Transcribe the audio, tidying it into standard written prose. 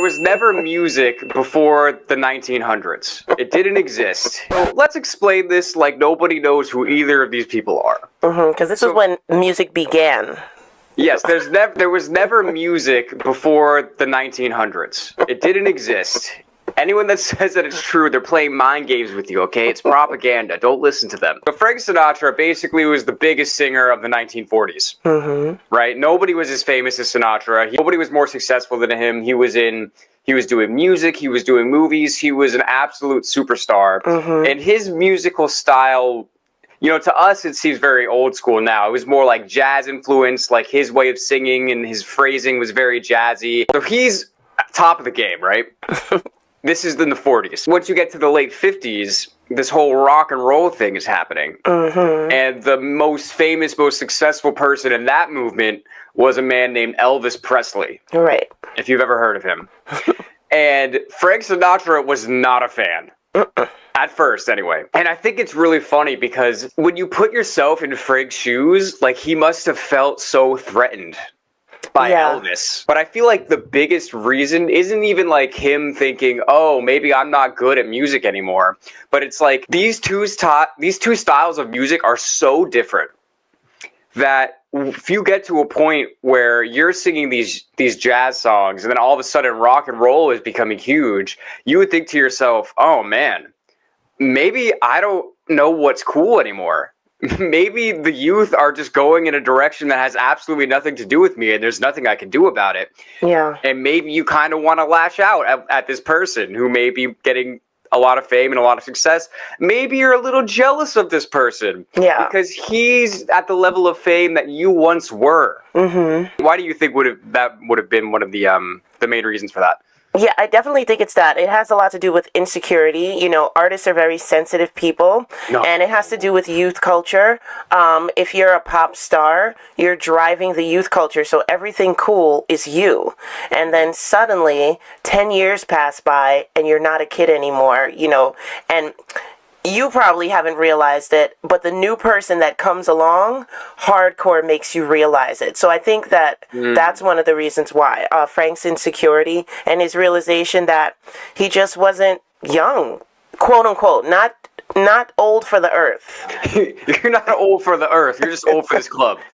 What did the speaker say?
was never music before the 1900s. It didn't exist. So let's explain this like nobody knows who either of these people are. Because this is when music began. Yes, there was never music before the 1900s. It didn't exist. Anyone that says that it's true, they're playing mind games with you, okay? It's propaganda. Don't listen to them. But Frank Sinatra basically was the biggest singer of the 1940s, right? Nobody was as famous as Sinatra. Nobody was more successful than him. He was doing music. He was doing movies. He was an absolute superstar. And his musical style, you know, to us, it seems very old school now. It was more like jazz influenced, like his way of singing and his phrasing was very jazzy. So he's top of the game, right? This is in the 40s. Once you get to the late 50s, this whole rock and roll thing is happening. And the most famous, most successful person in that movement was a man named Elvis Presley. Right. If you've ever heard of him. And Frank Sinatra was not a fan. At first, anyway. And I think it's really funny because when you put yourself in Frank's shoes, like, he must have felt so threatened by Elvis. But I feel like the biggest reason isn't even like him thinking, oh, maybe I'm not good at music anymore. But it's like these two styles of music are so different that if you get to a point where you're singing these jazz songs and then all of a sudden rock and roll is becoming huge, you would think to yourself, oh man, maybe I don't know what's cool anymore. Maybe the youth are just going in a direction that has absolutely nothing to do with me and there's nothing I can do about it. Yeah. And maybe you kind of want to lash out at this person who may be getting a lot of fame and a lot of success. Maybe you're a little jealous of this person. Yeah. Because he's at the level of fame that you once were. Why do you think that would have been one of the main reasons for that? Yeah, I definitely think it's that. It has a lot to do with insecurity. You know, artists are very sensitive people, and it has to do with youth culture. If you're a pop star, you're driving the youth culture, so everything cool is you. And then suddenly, 10 years pass by, and you're not a kid anymore, you know, and you probably haven't realized it, but the new person that comes along, hardcore makes you realize it. So I think that that's one of the reasons why Frank's insecurity and his realization that he just wasn't young, quote unquote, not old for the earth. You're not old for the earth. You're just old for this club.